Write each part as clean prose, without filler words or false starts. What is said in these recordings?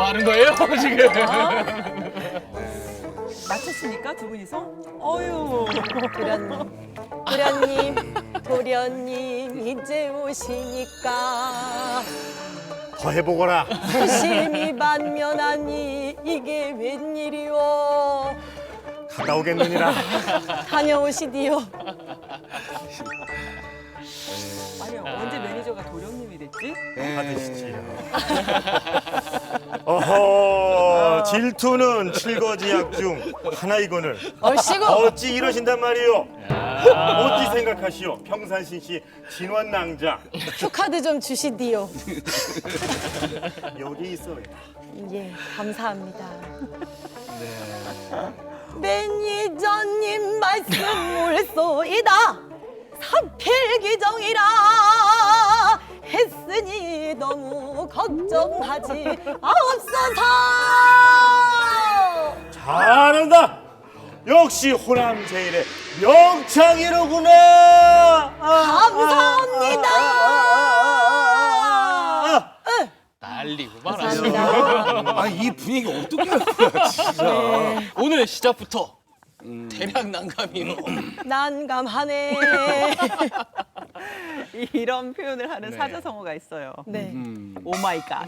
하는 거예요 지금? 맞췄습니까 두 분이서? 어유. 도련님 이제 오시니까 더 해보거라. 부심이 만면하니 이게 웬일이오. 갔다 오겠느니라. 다녀오시디요. 아니 언제 매니저가 도령님이 됐지? 받으시지요. 어허, 질투는 칠거지약 중 하나이거늘 얼씨구 어찌 이러신단 말이오. 어찌 생각하시오. 평산신씨 진원낭자 큐카드 좀 주시디요. 여기 있어요. 예, 감사합니다. 매니저님 말씀 옳소이다. 사필기정이라 했으니 너무 걱정하지 마옵소서. 잘한다. 역시 호남 제일의 명창이로구나. 감사합니다. 난리구만. 감사합니다. 아니 이 분위기 어떻게 할 거야 진짜. 오늘 시작부터 대략 난감이로. 난감하네. 이런 표현을 하는 사자성어가 있어요. 네. 오 마이 갓.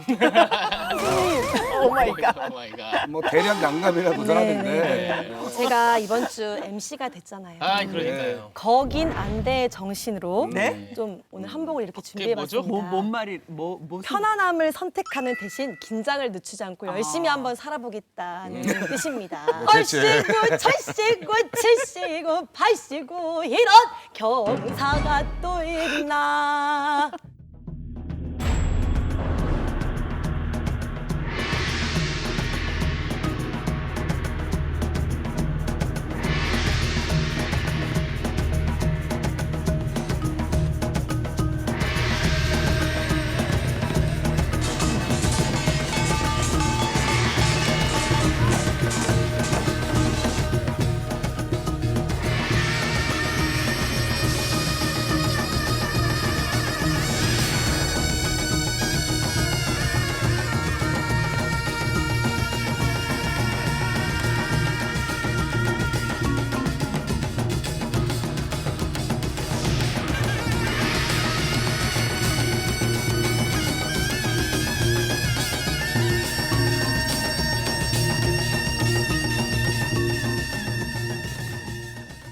오 마이 갓. 뭐 대략 난감이라고 하는데 제가 이번 주 MC가 됐잖아요. 아 그러니까요. 거긴 안돼의 정신으로 네? 좀 오늘 한복을 이렇게 뭐죠? 준비해봤습니다. 뭔 말이 뭐 편안함을 선택하는 대신 긴장을 늦추지 않고 열심히 한번 살아보겠다는 뜻입니다. 그렇지. 얼씨구, 철씨구, 칠씨구, 팔씨구 이런 경사가 또 있나.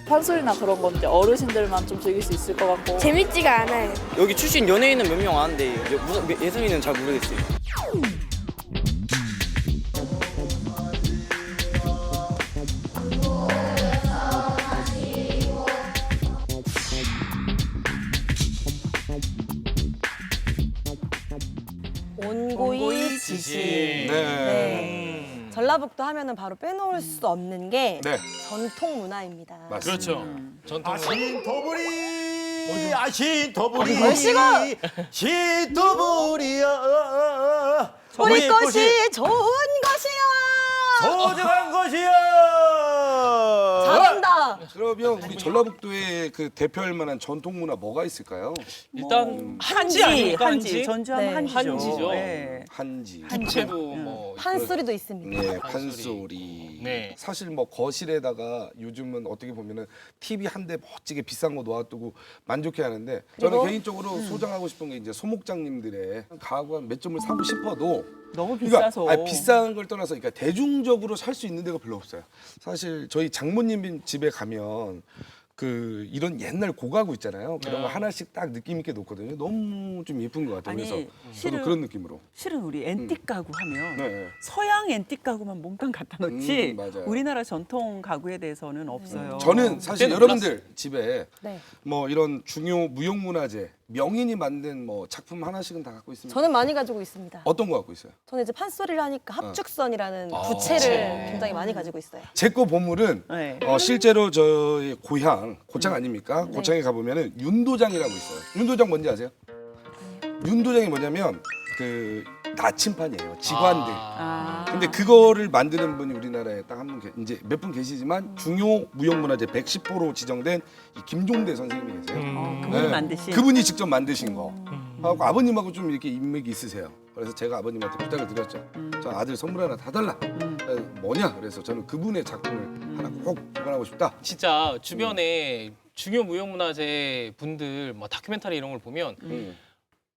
판소리나 그런 건 이제 어르신들만 좀 즐길 수 있을 것 같고 재밌지가 않아요. 여기 출신 연예인은 몇 명 아는데 예선이는 잘 모르겠어요. 온고이 지신. 네. 네. 전라북도 하면은 바로 빼놓을 수 없는 게 네. 전통 문화입니다. 맞습니다. 그렇죠. 전통. 신도부리 신도부리 얼씨구! 신도부리야 우리 것이 좋은 것이야. 소중한 것이야. 잘한다. 그러면 우리 전라북도의 그 대표할 만한 전통 문화 뭐가 있을까요? 일단 한지 아닙니까? 한지. 전주하면 네. 한지죠. 한지죠. 네. 한지. 부채도 뭐 판소리도 있습니다. 네, 판소리. 네. 사실 뭐 거실에다가 요즘은 어떻게 보면은 TV 한 대 멋지게 비싼 거 놓아두고 만족해 하는데 저는 그리고? 개인적으로 소장하고 싶은 게 이제 소목장님들의 가구 한 몇 점을 사고 싶어도 너무 비싸서. 그러니까 비싼 걸 떠나서 그러니까 대중적으로 살 수 있는 데가 별로 없어요. 사실 저희 장모님 집에 가면 그 이런 옛날 고가구 있잖아요. 그런 거 하나씩 딱 느낌 있게 놓거든요. 너무 좀 예쁜 것 같아요. 아니, 그래서 저도 실은- 그런 느낌으로. 실은 우리 앤틱 가구 하면 네. 서양 앤틱 가구만 몽땅 갖다 놓지 맞아요. 우리나라 전통 가구에 대해서는 없어요. 저는 사실 그때는 여러분들 집에 네. 뭐 이런 중요 무형문화재 명인이 만든 뭐 작품 하나씩은 다 갖고 있습니다. 저는 많이 가지고 있습니다. 어떤 거 갖고 있어요? 저는 이제 판소리를 하니까 합죽선이라는 아, 부채를 굉장히 많이 가지고 있어요. 제 거 보물은 네. 실제로 저희 고향 고창 아닙니까? 고창에 가보면은 윤도장이라고 있어요. 윤도장 뭔지 아세요? 윤도장이 뭐냐면 그 나침판이에요. 지관들. 아. 근데 그거를 만드는 분이 우리나라에 딱 한 분 이제 몇 분 계시지만 중요 무형문화재 110호로 지정된 이 김종대 선생님이 계세요. 그분이 만드신. 그분이 직접 만드신 거. 하고 아버님하고 좀 이렇게 인맥이 있으세요. 그래서 제가 아버님한테 부탁을 드렸죠. 저 아들 선물 하나 다 달라. 그래서 뭐냐? 그래서 저는 그분의 작품을 하나 꼭 보관하고 싶다. 진짜 주변에 중요 무형문화재 분들 뭐 다큐멘터리 이런 걸 보면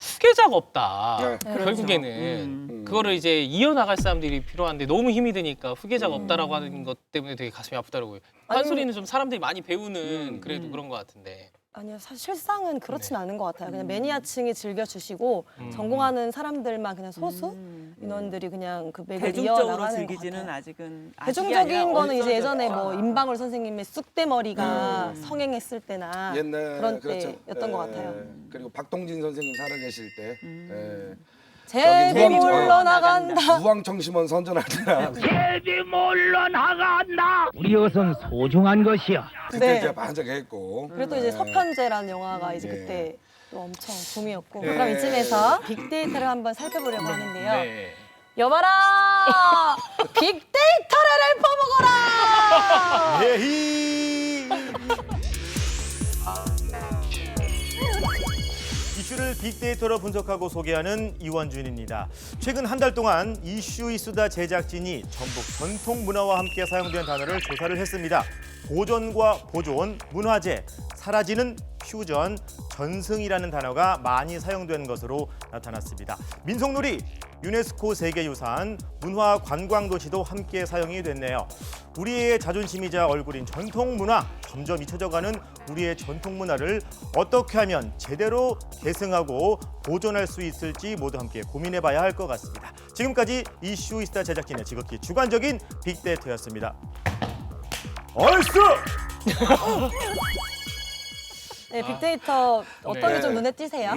후계자가 없다. 네. 결국에는 그거를 이제 이어나갈 사람들이 필요한데 너무 힘이 드니까 후계자가 없다라고 하는 것 때문에 되게 가슴이 아프더라고요. 판소리는 좀 사람들이 많이 배우는 그래도 그런 것 같은데. 아니요, 사실 실상은 그렇진 않은 것 같아요. 그냥 매니아층이 즐겨주시고 전공하는 사람들만 그냥 소수 인원들이 그냥 그 맥을 대중적으로 이어나가는 것 즐기지는 같아요. 아직은 대중적인 거는 이제 예전에 뭐 얼떨결에. 임방울 선생님의 쑥대머리가 성행했을 때나 옛날 그런 그렇죠. 때였던 것 같아요. 그리고 박동진 선생님 살아계실 때 제비 저기 물러나간다. 우왕청심원 선전할 때나 우리 것은 소중한 것이야. 그때 네. 제가 반짝했고. 그리고 또 이제 서편제라는 영화가 이제 네. 그때 또 엄청 붐이었고 네. 그럼 이쯤에서 빅데이터를 한번 살펴보려고 하는데요. 네. 여봐라! 빅데이터를 퍼먹어라! 예히. 이슈를 빅데이터로 분석하고 소개하는 이원준입니다. 최근 한 달 동안 이슈 이수다 제작진이 전북 전통 문화와 함께 사용된 단어를 조사를 했습니다. 보존과 보존, 문화재, 사라지는 퓨전, 전승이라는 단어가 많이 사용된 것으로 나타났습니다. 민속놀이, 유네스코 세계유산, 문화관광도시도 함께 사용이 됐네요. 우리의 자존심이자 얼굴인 전통문화, 점점 잊혀져가는 우리의 전통문화를 어떻게 하면 제대로 계승하고 보존할 수 있을지 모두 함께 고민해봐야 할 것 같습니다. 지금까지 이슈 이스타 제작진의 지극히 주관적인 빅데이터였습니다. 얼쑤! 네, 빅데이터 어떤 게 좀 눈에 띄세요?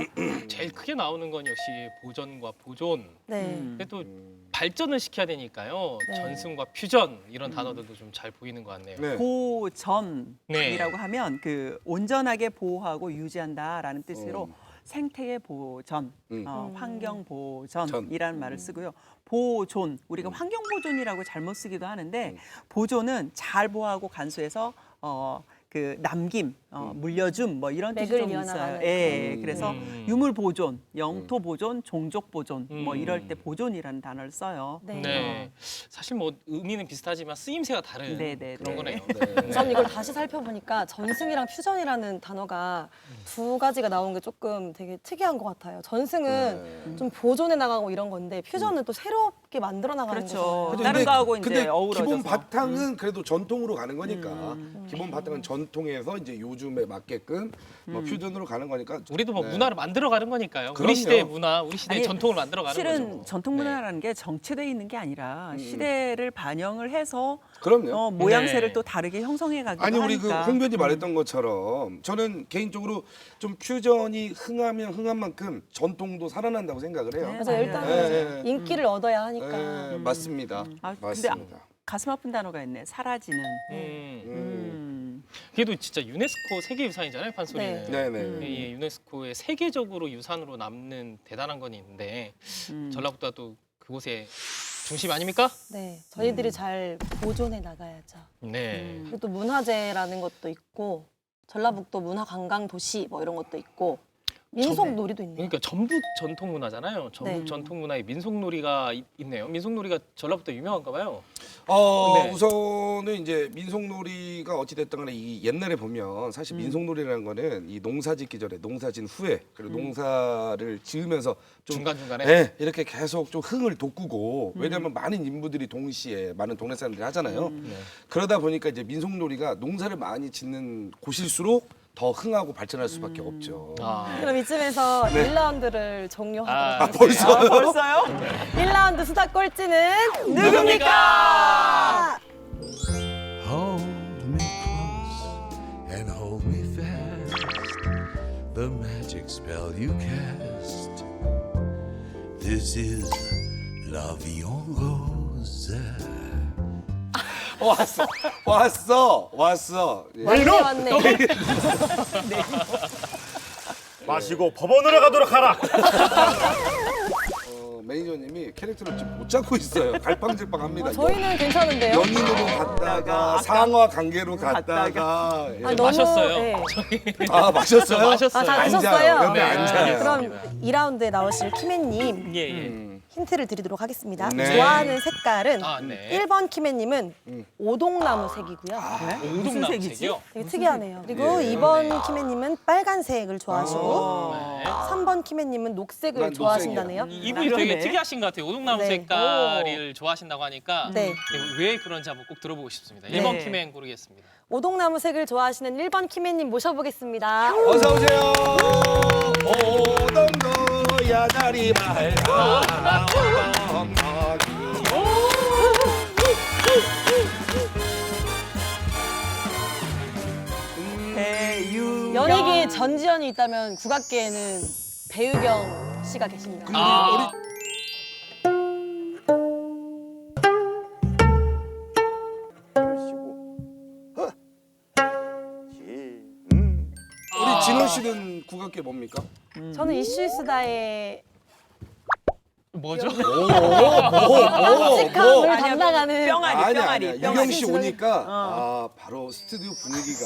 제일 크게 나오는 건 역시 보전과 보존. 네. 근데 또 발전을 시켜야 되니까요. 네. 전승과 퓨전 이런 단어들도 좀 잘 보이는 것 같네요. 네. 보전이라고 네. 하면 그 온전하게 보호하고 유지한다라는 뜻으로 생태계 보전, 환경 보전이라는 말을 쓰고요. 보존, 우리가 환경 보존이라고 잘못 쓰기도 하는데 보존은 잘 보호하고 간수해서 그 남김, 물려줌 뭐 이런 뜻이 맥을 좀 이어나가는 있어요. 예, 그래서 유물 보존, 영토 보존, 종족 보존 뭐 음. 이럴 때 보존이라는 단어를 써요. 네. 네. 사실 뭐 의미는 비슷하지만 쓰임새가 다른 네, 네, 그런 네. 거네요. 전 이걸 다시 살펴보니까 전승이랑 퓨전이라는 단어가 두 가지가 나온 게 조금 되게 특이한 것 같아요. 전승은 좀 보존해 나가고 이런 건데 퓨전은 또 새롭게 만들어 나가는 그렇죠. 거잖아요. 다른 거하고 이제 근데 어우러져서. 기본 바탕은 그래도 전통으로 가는 거니까 기본 바탕은 전통에서 이제 요즘에 맞게끔 뭐 퓨전으로 가는 거니까 우리도 뭐 네. 문화를 만들어가는 거니까요. 그럼요. 우리 시대의 문화, 우리 시대의 아니, 전통을 만들어가는 실은 거죠. 전통 문화라는 게 정체되어 있는 게 아니라 시대를 반영을 해서 그럼요. 모양새를 네. 또 다르게 형성해 가기도 아니 하니까. 우리 그 홍변이 말했던 것처럼 저는 개인적으로 좀 퓨전이 흥하면 흥한 만큼 전통도 살아난다고 생각을 해요. 그래서 일단은 네. 인기를 얻어야 하니까. 네, 맞습니다. 아, 근데 맞습니다. 가슴 아픈 단어가 있네. 사라지는. 그게도 진짜 유네스코 세계유산이잖아요, 판소리는. 네네. 이 유네스코의 세계적으로 유산으로 남는 대단한 건 있는데 전라북도가 또 그곳의 중심 아닙니까? 네, 저희들이 잘 보존해 나가야죠. 네. 그리고 또 문화재라는 것도 있고 전라북도 문화관광도시 뭐 이런 것도 있고 민속놀이도 있네요. 그러니까 전북 전통 문화잖아요. 전북 네. 전통 문화에 민속놀이가 있네요. 민속놀이가 전라북도 유명한가 봐요. 네. 우선은 이제 민속놀이가 어찌됐든 간에 이 옛날에 보면 사실 민속놀이라는 거는 이 농사짓기 전에 농사진 후에 그리고 농사를 지으면서 좀 중간중간에? 네, 이렇게 계속 좀 흥을 돋구고 왜냐하면 많은 인부들이 동시에 많은 동네 사람들이 하잖아요. 그러다 보니까 이제 민속놀이가 농사를 많이 짓는 곳일수록 더 흥하고 발전할 수밖에 없죠. 아. 그럼 이쯤에서 네. 1라운드를 종료하도록 아, 하겠습니다. 벌써요? 1라운드 수다 꼴찌는 누굽니까? Hold me close and hold me fast. The magic spell you cast. This is La Vie en Rose. 왔어. 예. 왔네. 마시고 법원으로 가도록 하라. 매니저님이 캐릭터를 지금 못 잡고 있어요. 갈팡질팡합니다. 저희는 괜찮은데요. 연인으로 갔다가 상하 관계로 갔다가 예. 아, 마셨어요. 네. 아 마셨어요? 마셨어요. 아, 다 앉아요. 드셨어요? 옆에 앉아요. 그럼 2라운드에 나오실 키맨님 예, 예. 힌트를 드리도록 하겠습니다. 네. 좋아하는 색깔은 아, 네. 1번 키맨님은 오동나무 색이고요. 무슨 색이지? 색이요? 되게 특이하네요. 그리고 2번 키맨님은 빨간색을 좋아하시고 네. 3번 키맨님은 녹색을 난 좋아하신다네요. 이분이 그러네. 되게 특이하신 것 같아요. 오동나무 네. 색깔을 좋아하신다고 하니까 네. 왜 그런지 한번 꼭 들어보고 싶습니다. 네. 1번 키맨 고르겠습니다. 오동나무 색을 좋아하시는 1번 키맨님 모셔보겠습니다. 어서 오세요. 오동도야 다리 맑아. 배유. 연예계에 전지현이 있다면 국악계에는 배유경 씨가 계십니다. 아, 우리 진호 씨는 국악계 뭡니까? 저는 이슈이스다의 뭐죠? 뮤직함을 아니야, 담당하는 뿅아리, 뿅아리. 아니야. 유경 씨 오니까 아 바로 스튜디오 분위기가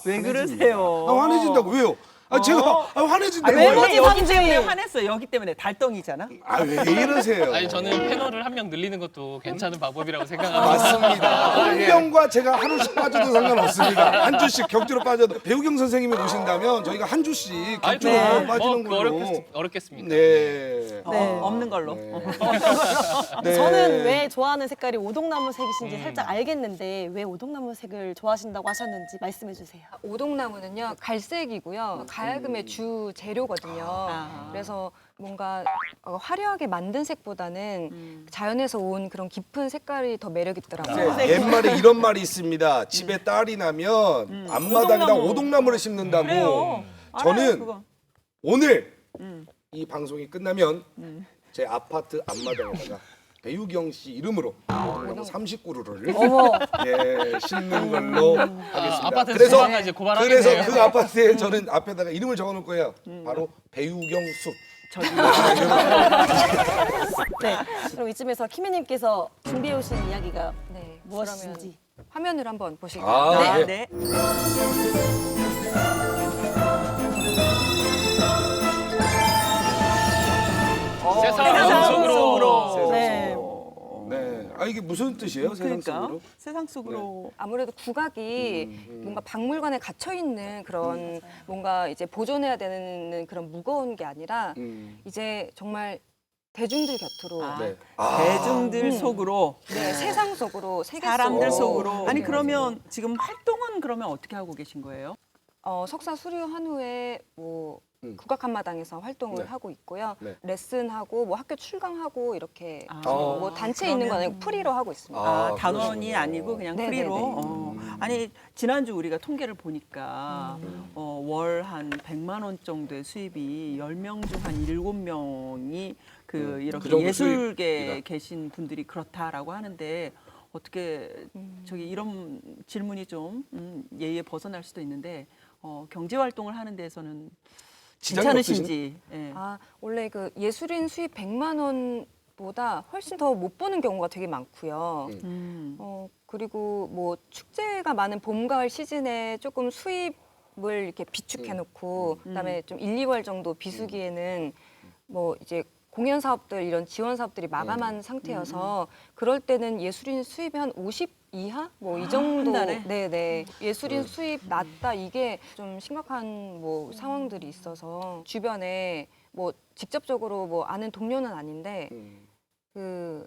왜 환해집니다. 그러세요? 아, 환해진다고 왜요? 아 제가 환해진다고 아니, 왜요? 원래 여기 상징. 때문에 화냈어. 여기 때문에 달덩이잖아. 아왜 이러세요? 아니 저는 패널을 한 명 늘리는 것도 괜찮은 방법이라고 생각합니다. 맞습니다. 홍병과 제가 하루씩 빠져도 상관없습니다. 한 주씩 격주로 빠져도 배우경 선생님이 오신다면 저희가 한 주씩 아니, 격주로 뭐, 빠지는 걸로. 어렵겠습니다. 네. 네. 없는 걸로. 네. 저는 왜 좋아하는 색깔이 오동나무 색이신지 살짝 알겠는데 왜 오동나무 색을 좋아하신다고 하셨는지 말씀해 주세요. 오동나무는요 갈색이고요 가야금의 주 재료거든요. 그래서 뭔가 화려하게 만든 색보다는 자연에서 온 그런 깊은 색깔이 더 매력 있더라고요. 이제 옛말에 이런 말이 있습니다. 집에 딸이 나면 앞마당에다 오동나무를 심는다고. 그래요. 알아요, 저는 그거. 오늘 이 방송이 끝나면 제 아파트 앞마당에다가 배유경 씨 이름으로 오동나무 39루를 어머. 예, 심는 걸로 하겠습니다. 아파트에서 그래서 조만간 이제 고발하겠네요. 그래서 그 아파트에 저는 앞에다가 이름을 적어놓을 거예요. 바로 배유경 숲. 네. 그럼 이쯤에서 키미님께서 준비해 오신 이야기가 네, 무엇인지. 그러면 화면을 한번 보실까요? 아, 네. 네. 네. 세상 속으로. 네. 네. 아 이게 무슨 뜻이에요? 세상 그러니까 속으로? 세상 속으로. 아무래도 국악이 뭔가 박물관에 갇혀 있는 그런 뭔가 이제 보존해야 되는 그런 무거운 게 아니라 이제 정말 대중들 곁으로 네. 대중들 속으로. 네, 세상 속으로 세계 사람들 속으로. 속으로. 아니 네, 그러면 지금 활동은 그러면 어떻게 하고 계신 거예요? 석사 수료한 후에 뭐 국악 한마당에서 활동을 네. 하고 있고요. 네. 레슨하고 뭐 학교 출강하고 이렇게 아. 뭐 단체에 있는 건 아니고 프리로 하고 있습니다. 아, 단원이 그러시군요. 아니고 그냥 네네네. 프리로. 아니 지난주 우리가 통계를 보니까 월 한 100만 원 정도의 수입이 10명 중 한 7명이 그 이렇게 그 정도 예술계에 수입이다. 계신 분들이 그렇다라고 하는데 어떻게 저기 이런 질문이 좀 예의에 벗어날 수도 있는데 경제 활동을 하는 데서는 지장이 괜찮으신지. 예. 아, 원래 그 예술인 수입 100만 원보다 훨씬 더 못 버는 경우가 되게 많고요. 그리고 뭐 축제가 많은 봄, 가을 시즌에 조금 수입을 이렇게 비축해 놓고 그다음에 좀 1, 2월 정도 비수기에는 뭐 이제 공연 사업들 이런 지원 사업들이 마감한 상태여서 그럴 때는 예술인 수입이 한 50 이하 뭐 이 정도. 한 달에? 네네. 예술인 수입 낮다 이게 좀 심각한 뭐 상황들이 있어서 주변에 뭐 직접적으로 뭐 아는 동료는 아닌데 그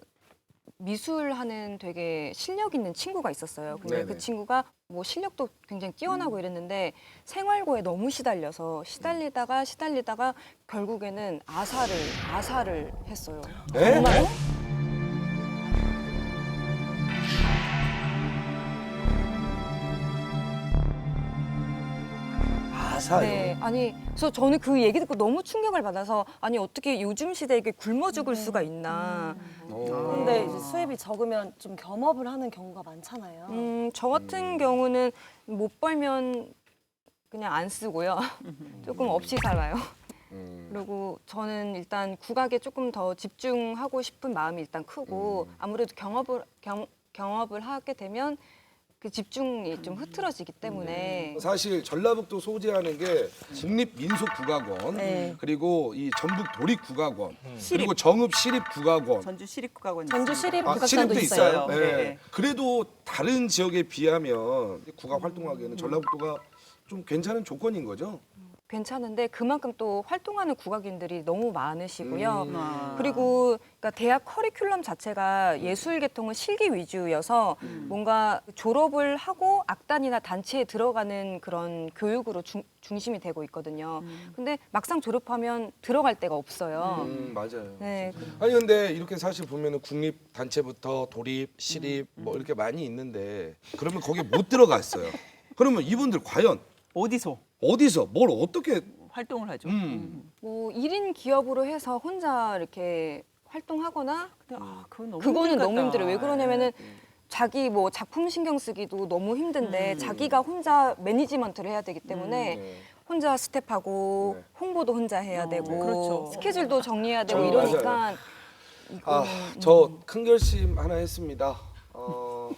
미술하는 되게 실력 있는 친구가 있었어요. 근데 네네. 그 친구가 뭐 실력도 굉장히 뛰어나고 이랬는데 생활고에 너무 시달리다가 결국에는 아사를 했어요. 네? 정말요? 아사요. 네, 아니, 그래서 저는 그 얘기 듣고 너무 충격을 받아서 아니 어떻게 요즘 시대에 이게 굶어 죽을 수가 있나. 근데 이제 수입이 적으면 좀 겸업을 하는 경우가 많잖아요. 저 같은 경우는 못 벌면 그냥 안 쓰고요. 조금 없이 살아요. 그리고 저는 일단 국악에 조금 더 집중하고 싶은 마음이 일단 크고 아무래도 경업을 하게 되면 그 집중이 좀 흐트러지기 때문에 사실 전라북도 소재하는 게 국립민속국악원 그리고 이 전북 도립국악원 그리고 정읍 시립국악원 전주 시립국악원 전주 있습니다. 시립국악관도 시립도 있어요. 있어요. 네. 네. 그래도 다른 지역에 비하면 국악 활동하기에는 전라북도가 좀 괜찮은 조건인 거죠. 괜찮은데 그만큼 또 활동하는 국악인들이 너무 많으시고요. 아. 그리고 그러니까 대학 커리큘럼 자체가 예술 계통은 실기 위주여서 뭔가 졸업을 하고 악단이나 단체에 들어가는 그런 교육으로 중심이 되고 있거든요. 근데 막상 졸업하면 들어갈 데가 없어요. 맞아요. 네. 아니 근데 이렇게 사실 보면은 국립 단체부터 도립, 시립 뭐 이렇게 많이 있는데 그러면 거기에 못 들어갔어요. 그러면 이분들 과연 어디서 뭘 어떻게 활동을 하죠. 뭐 1인 기업으로 해서 혼자 이렇게 활동하거나 근데 그건 너무 그거는 힘들 것 너무 같다. 힘들어요. 왜 그러냐면은 자기 뭐 작품 신경 쓰기도 너무 힘든데 자기가 혼자 매니지먼트를 해야 되기 때문에 혼자 스텝하고 홍보도 혼자 해야 되고 그렇죠. 스케줄도 정리해야 되고 맞아요. 이러니까 저 큰 결심 하나 했습니다.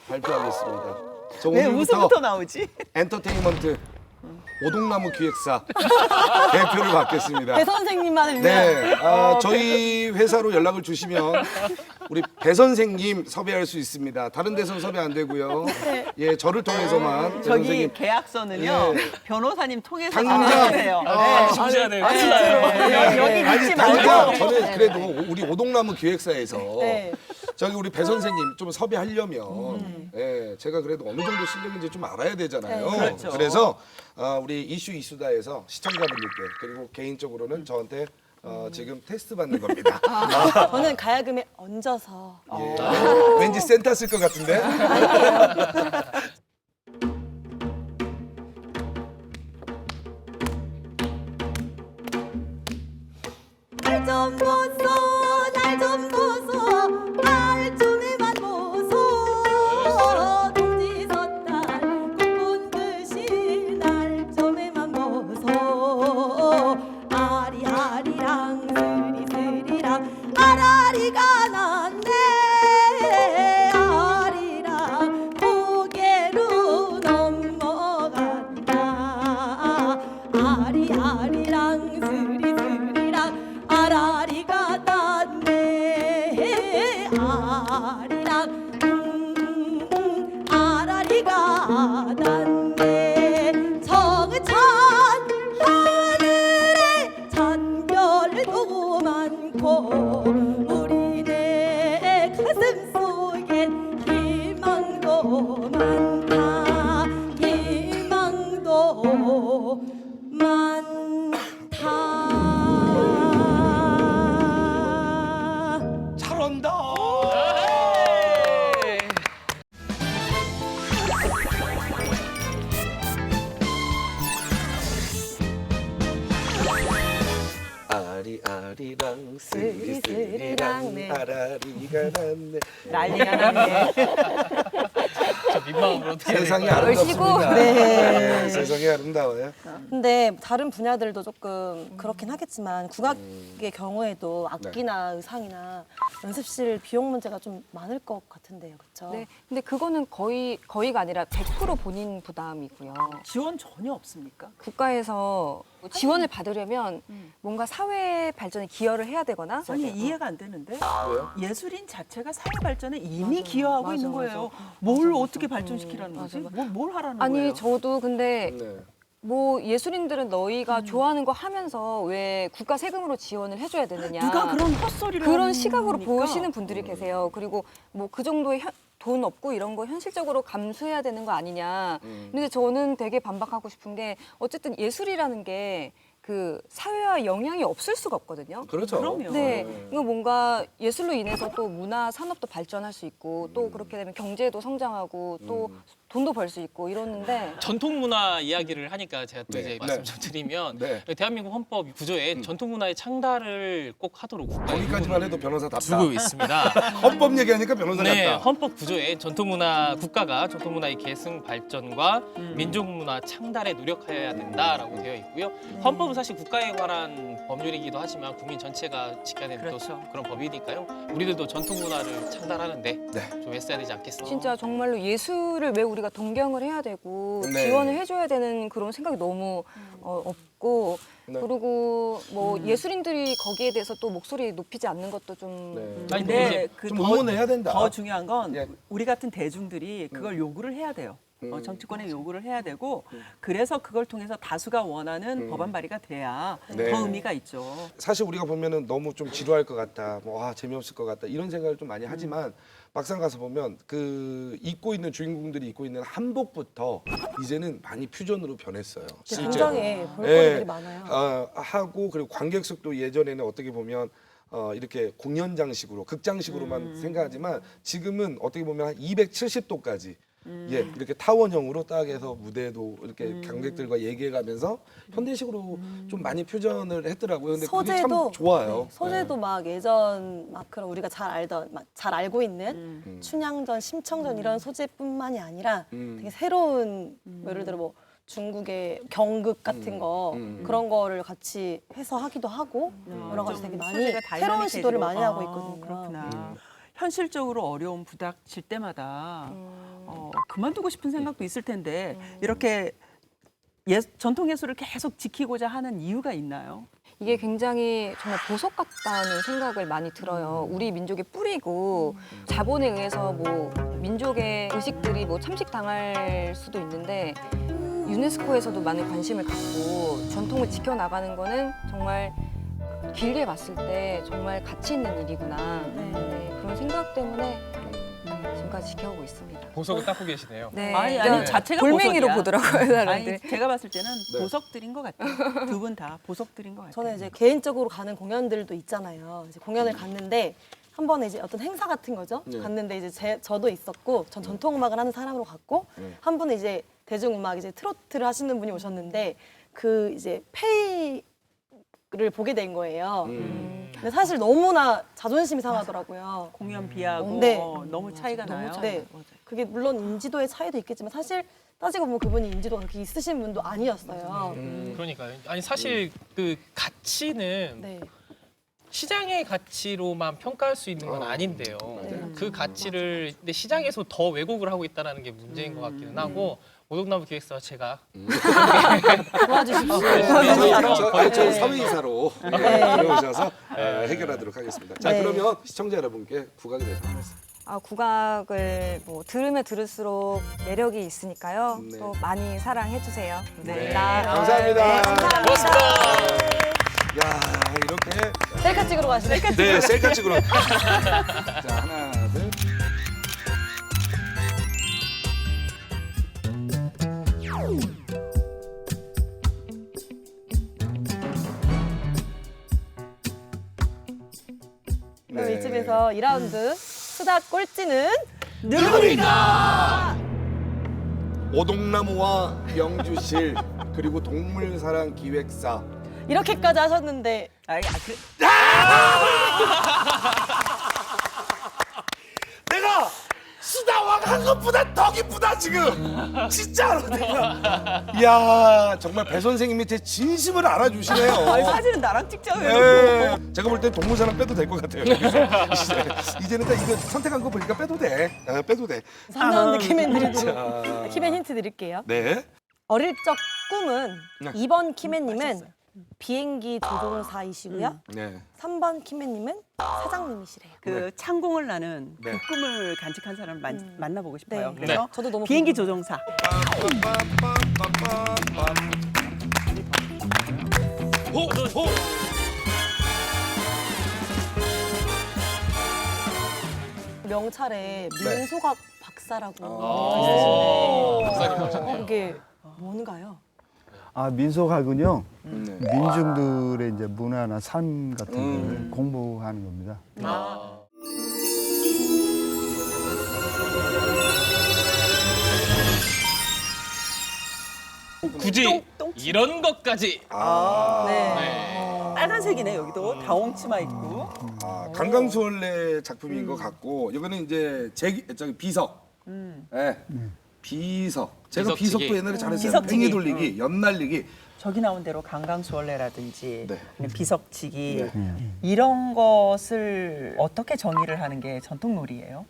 발표하겠습니다. 저 왜 오늘부터 웃음부터 나오지? 엔터테인먼트 오동나무 기획사 대표를 맡겠습니다. 배 선생님만을 위한 네, 저희 회사로 연락을 주시면 우리 배 선생님 섭외할 수 있습니다. 다른 데서는 섭외 안 되고요. 예, 저를 통해서만 배 저기 선생님. 계약서는요 예. 변호사님 통해서 당장. 해요. 심지어야 돼요. 여기 아니 믿지 당장 말고. 저는 그래도 우리 오동나무 기획사에서 네. 저기 우리 배 선생님 좀 섭외하려면 예, 제가 그래도 어느 정도 실력인지 좀 알아야 되잖아요. 네, 그렇죠. 그래서 우리 이슈 이수다에서 시청자분들께 그리고 개인적으로는 저한테 지금 테스트 받는 겁니다. 저는 가야금에 얹어서 예. 왠지 센터 쓸 것 같은데. 날 좀 보소 날 좀 보소 날 좀에만 보소 동지섰달 꽃본 듯이 날 좀에만 보소 아리아리랑 스리스리랑 아라리가 났네 아리랑 고개로 넘어간다 아리아리랑 스리스리랑 아라리가 났네 아리랑 아라리가 났네 정천 하늘에 잔별도 많고 우리네 가슴 속엔 희망도 많다 희망도 많다 잘한다. 아리아리랑 스리스리랑 네. 아라리가 났네. 난리가 났네. 저 민망함으로 어떻게 해야 세상이 될까요? 아름답습니다. 네, 세상이 아름다워요. 근데 다른 분야들도 조금 그렇긴 하겠지만 국악의 경우에도 악기나 의상이나 연습실 비용 문제가 좀 많을 것 같은데요, 그렇죠? 네. 근데 그거는 거의가 아니라 100% 본인 부담이고요. 지원 전혀 없습니까? 국가에서 지원을 받으려면 뭔가 사회 발전에 기여를 해야 되거나 아니 이해가 안 되는데 왜요? 예술인 자체가 사회 발전에 이미 맞아, 기여하고 맞아, 있는 맞아. 뭘 맞아, 맞아. 어떻게 발전시키라는 거지? 맞아, 뭘 하라는 아니 거예요? 저도 근데 네. 뭐 예술인들은 너희가 좋아하는 거 하면서 왜 국가 세금으로 지원을 해줘야 되느냐 누가 그런 헛소리를 그런 하는 시각으로 거니까. 보시는 분들이 계세요. 그리고 뭐 그 정도의 돈 없고 이런 거 현실적으로 감수해야 되는 거 아니냐. 근데 저는 되게 반박하고 싶은 게 어쨌든 예술이라는 게 그 사회와 영향이 없을 수가 없거든요. 그렇죠. 그럼요. 네, 이거 뭔가 예술로 인해서 또 문화 산업도 발전할 수 있고 또 그렇게 되면 경제도 성장하고 또 돈도 벌 수 있고 이러는데 전통 문화 이야기를 하니까 제가 또 네. 이제 네. 말씀 좀 드리면 네. 대한민국 헌법 구조에 전통 문화의 창달을 꼭 하도록 국가에 거기까지만 해도 변호사답다. 두고 있습니다. 헌법 얘기하니까 변호사 네, 같다. 헌법 구조에 전통문화 국가가 전통문화의 계승 발전과 민족문화 창달에 노력해야 된다라고 되어 있고요. 헌법은 사실 국가에 관한 법률이기도 하지만 국민 전체가 지켜야 되는 그렇죠. 또 그런 법이니까요. 우리들도 전통문화를 창달하는데 네. 좀 애써야 되지 않겠습니까? 진짜 정말로 예술을 왜 우리가 동경을 해야 되고 네. 지원을 해줘야 되는 그런 생각이 너무 없고 네. 그리고 뭐 예술인들이 거기에 대해서 또 목소리 높이지 않는 것도 좀 네. 아니, 근데 이제 그 좀 응원해야 된다. 더 중요한 건 예. 우리 같은 대중들이 그걸 요구를 해야 돼요. 정치권에 요구를 해야 되고 그래서 그걸 통해서 다수가 원하는 법안 발의가 돼야 네. 더 의미가 있죠. 사실 우리가 보면은 너무 좀 지루할 것 같다, 재미없을 것 같다 이런 생각을 좀 많이 하지만 막상 가서 보면 그 입고 있는 주인공들이 입고 있는 한복부터 이제는 많이 퓨전으로 변했어요. 굉장히 볼거리들이 많아요. 하고 그리고 관객석도 예전에는 어떻게 보면 이렇게 공연장식으로 극장식으로만 생각하지만 지금은 어떻게 보면 한 270도까지 예, 이렇게 타원형으로 딱 해서 무대도 이렇게 관객들과 얘기해가면서 현대식으로 좀 많이 퓨전을 했더라고요. 근데 그게 참 소재도 좋아요. 소재도 막 예전 막 그런 우리가 잘 알고 있는 춘향전, 심청전 이런 소재뿐만이 아니라 되게 새로운 예를 들어 뭐 중국의 경극 같은 거 그런 거를 같이 해서 하기도 하고 여러 가지 되게 많이 소재가 새로운 시도를 다이나믹해지고. 많이 하고 있거든요. 그렇구나. 현실적으로 어려움 부닥칠 때마다 그만두고 싶은 생각도 있을 텐데 이렇게 전통 예술을 계속 지키고자 하는 이유가 있나요? 이게 굉장히 정말 보석 같다는 생각을 많이 들어요. 우리 민족의 뿌리고 자본에 의해서 뭐 민족의 의식들이 뭐 참식당할 수도 있는데 유네스코에서도 많은 관심을 갖고 전통을 지켜나가는 거는 정말 길게 봤을 때 정말 가치 있는 일이구나. 네, 그런 생각 때문에 지금까지 지켜오고 있습니다. 보석을 닦고 계시네요. 네, 아니 그러니까 자체가 돌멩이로 보석이야. 보더라고요, 사람들이. 아니 제가 봤을 때는 네. 보석들인 것 같아요. 두 분 다 보석들인 것 같아요. 저는 이제 개인적으로 가는 공연들도 있잖아요. 이제 공연을 갔는데 한 번에 이제 어떤 행사 같은 거죠. 네. 갔는데 이제 저도 있었고 전 전통음악을 하는 사람으로 갔고 한 분은 이제 대중음악 이제 트로트를 하시는 분이 오셨는데 그 이제 페이를 보게 된 거예요. 근데 사실 너무나 자존심이 상하더라고요. 공연비하고 네. 너무 차이가 나요. 네. 그게 물론 인지도의 차이도 있겠지만 사실 따지고 보면 그분이 인지도가 그렇게 있으신 분도 아니었어요. 그러니까요. 아니 사실 그 가치는 네. 시장의 가치로만 평가할 수 있는 건 아닌데요. 그 가치를 근데 시장에서 더 왜곡을 하고 있다는 게 문제인 것 같기는 하고 오동나무 기획사와 제가 도와주십시오. 저 사회이사로 들어오셔서 해결하도록 하겠습니다. 자, 네. 그러면 시청자 여러분께 국악에 대해서 한 말씀. 국악을 뭐 들으면 들을수록 매력이 있으니까요. 네. 또 많이 사랑해 주세요. 네. 감사합니다. 야, 이렇게 셀카 찍으러 가시네. 네, 셀카 찍으러. 자, 하나, 둘. 그럼 이쯤에서 2라운드 수다 꼴찌는 오동나무와 명주실 그리고 동물사랑 기획사. 이렇게까지 하셨는데 내가 수다왕 한 것보다 더 기쁘다 지금. 진짜로 내가. 이야, 정말 배 선생님이 제 진심을 알아주시네요. 사진은 나랑 찍자고요. 네. 제가 볼 땐 동물사랑 빼도 될 것 같아요. 이제는 딱 이거 선택한 거 보니까 빼도 돼. 빼도 돼. 3라운드 키맨 자, 드리고 키맨 힌트 드릴게요. 네. 어릴 적 꿈은 네. 2번 키맨님은 비행기 조종사이시고요. 네. 3번 키맨님은 사장님이시래요. 그 창공을 나는 네. 그 꿈을 간직한 사람을 만나보고 싶어요. 네. 그래서 저도 너무 비행기 궁금해요. 조종사. 호. 명찰에 민소각 박사라고 박사님 있으신데 그게 뭔가요? 민속학은요, 네. 민중들의 이제 문화나 삶 같은 걸 공부하는 겁니다. 굳이 이런 것까지. 네. 빨간색이네 여기도 다홍치마 있고. 강강수월래 작품인 것 같고 이거는 이제 저기 비석. 네. 비석. 제가 비석치기. 비석도 옛날에 잘했어요. 비석치기. 팽이 돌리기, 연날리기. 저기 나온 대로 강강수월래라든지 네. 비석치기 이런 것을 어떻게 정의를 하는 게 전통놀이예요?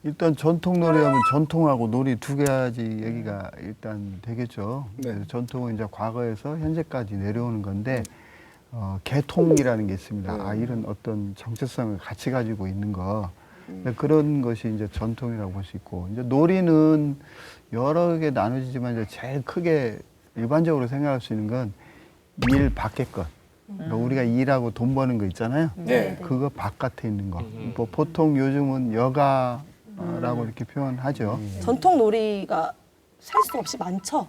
일단 전통놀이하면 전통하고 놀이 두 가지 얘기가 일단 되겠죠. 네. 그래서 전통은 이제 과거에서 현재까지 내려오는 건데 계통이라는 게 있습니다. 아, 이런 어떤 정체성을 같이 가지고 있는 거. 그런 것이 이제 전통이라고 볼 수 있고, 이제 놀이는 여러 개 나눠지지만 이제 제일 크게 일반적으로 생각할 수 있는 건 일 밖의 것. 그러니까 우리가 일하고 돈 버는 거 있잖아요. 네. 그거 바깥에 있는 거. 뭐 보통 요즘은 여가라고 이렇게 표현하죠. 전통 놀이가 셀 수 없이 많죠.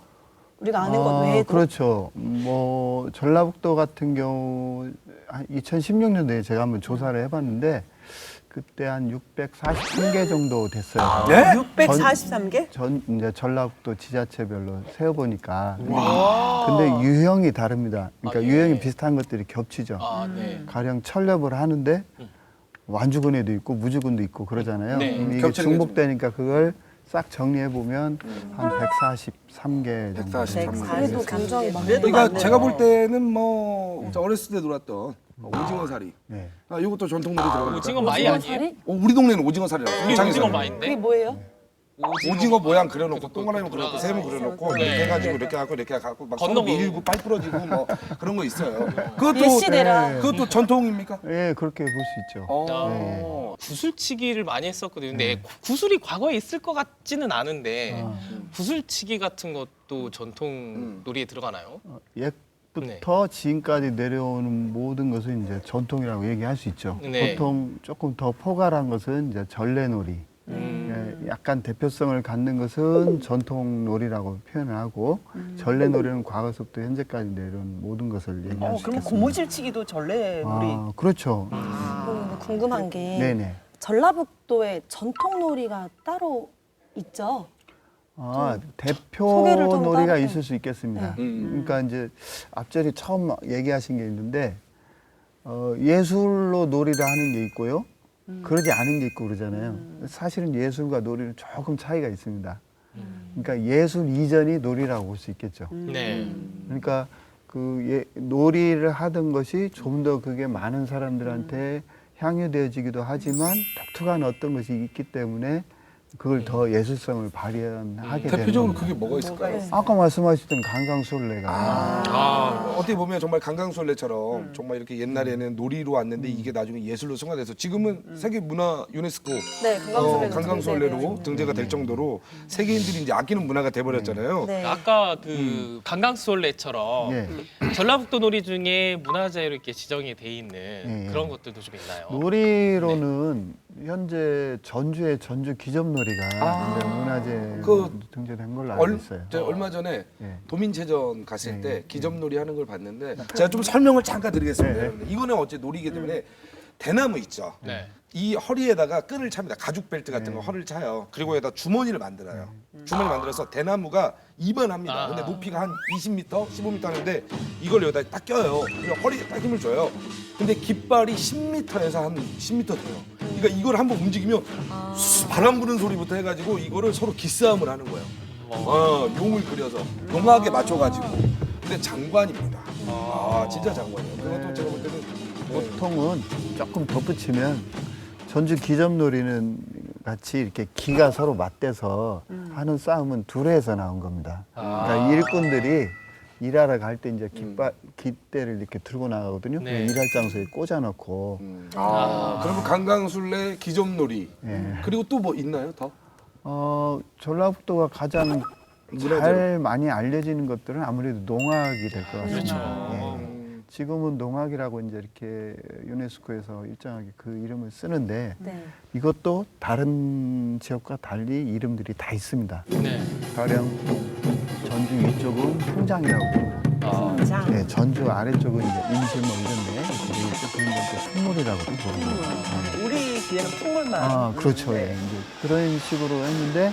우리가 아는 것 외에도. 그렇죠. 뭐 전라북도 같은 경우 한 2016년도에 제가 한번 조사를 해봤는데 그때 한 643개 정도 됐어요. 네? 643개? 이제 전라북도 지자체별로 세어보니까. 근데 유형이 다릅니다. 그러니까 유형이 비슷한 것들이 겹치죠. 가령 철렵을 하는데 완주군에도 있고 무주군도 있고 그러잖아요. 네. 이게 겹치는 중복되니까 그걸 싹 정리해보면 한 143개 정도. 143 개. 그래도 굉장히 많아요. 그러니까 제가 볼 때는 뭐 어렸을 때 놀았던 오징어살이. 네. 이것도 전통놀이 들어가니까. 오징어 마이 아니에요? 우리 동네는 오징어살이라고. 우리 장에서. 오징어 그게 마인데. 뭐예요? 오징어 모양 그려놓고 동그라미 그려놓고 세모 그려놓고 네. 이렇게 해가지고 이렇게 하고 이렇게 하고 막 서로 건너고. 밀고 빨 부러지고 뭐 그런 거 있어요. 예시대라. 그것도 전통입니까? 예, 그렇게 볼 수 있죠. 구슬치기를 많이 했었거든요. 근데 구슬이 과거에 있을 것 같지는 않은데 구슬치기 같은 것도 전통 놀이에 들어가나요? 옛부터 지금까지 내려오는 모든 것은 이제 전통이라고 얘기할 수 있죠. 네. 보통 조금 더 포괄한 것은 이제 전래놀이. 예, 약간 대표성을 갖는 것은 전통놀이라고 표현을 하고 전래놀이는 과거서부터 현재까지 내려온 모든 것을 얘기할 수 그럼 있겠습니다. 고무줄치기도 전래놀이. 그렇죠. 그럼 궁금한 게 네네. 전라북도에 전통놀이가 따로 있죠? 대표 소개를 좀 놀이가 따로- 있을 수 있겠습니다. 그러니까 이제 앞전에 처음 얘기하신 게 있는데 예술로 놀이를 하는 게 있고요. 그러지 않은 게 있고 그러잖아요. 사실은 예술과 놀이는 조금 차이가 있습니다. 그러니까 예술 이전이 놀이라고 볼 수 있겠죠. 네. 그러니까 놀이를 하던 것이 좀 더 그게 많은 사람들한테 향유되어지기도 하지만 독특한 어떤 것이 있기 때문에 그걸 더 예술성을 발현하게 되는 대표적으로 겁니다. 그게 뭐가 있을까요? 아까 말씀하셨던 강강술래가 어떻게 보면 정말 강강술래처럼 정말 이렇게 옛날에는 놀이로 왔는데 이게 나중에 예술로 승화돼서 지금은 세계 문화 유네스코 네, 강강술래로 등재가 될 정도로 세계인들이 이제 아끼는 문화가 돼버렸잖아요. 네. 아까 그 강강수월래처럼 예. 전라북도 놀이 중에 문화재로 이렇게 지정이 돼 있는 예. 그런 것들도 좀 있나요? 놀이로는 현재 전주의 전주 기점놀이가 이제 문화재 등재된 걸로 알고 있어요. 제가 얼마 전에 예. 도민체전 갔을 예, 때 예. 기점놀이 하는 걸 봤는데 제가 좀 설명을 잠깐 드리겠습니다. 예. 여러분들. 이거는 어째 놀이기 때문에 대나무 있죠. 네. 이 허리에다가 끈을 찹니다. 가죽 벨트 같은 거 네. 허리를 차요. 그리고 여기다 주머니를 만들어요. 주머니 만들어서 대나무가 이만합니다. 근데 높이가 한 20m, 15m 하는데 이걸 여기다 딱 껴요. 그리고 허리에 딱 힘을 줘요. 근데 깃발이 10m에서 한 10m 돼요. 그러니까 이걸 한번 움직이면 바람 부는 소리부터 해가지고 이거를 서로 기싸움을 하는 거예요. 용을 그려서 용하게 맞춰가지고. 근데 장관입니다. 진짜 장관이에요. 그것도 제가 볼 때는 보통은 조금 덧붙이면 전주 기점놀이는 같이 이렇게 기가 서로 맞대서 하는 싸움은 둘에서 나온 겁니다. 그러니까 일꾼들이 일하러 갈 때 이제 깃대를 이렇게 들고 나가거든요. 네. 일할 장소에 꽂아놓고. 그러면 강강술래, 기점놀이 예. 그리고 또 뭐 있나요 더? 전라북도가 가장 문화재로. 잘 많이 알려지는 것들은 아무래도 농악이 될 것 같습니다. 그렇죠. 예. 지금은 농악이라고 이제 이렇게 유네스코에서 일정하게 그 이름을 쓰는데 네. 이것도 다른 지역과 달리 이름들이 다 있습니다. 네. 가령 전주 위쪽은 풍장이라고 부릅니다. 풍장. 네, 전주 아래쪽은 이제 임실 뭐 이런데 그런 건또 풍물이라고도 부릅니다. 우리 뒤에는 풍물만. 그렇죠. 예. 이제 그런 식으로 했는데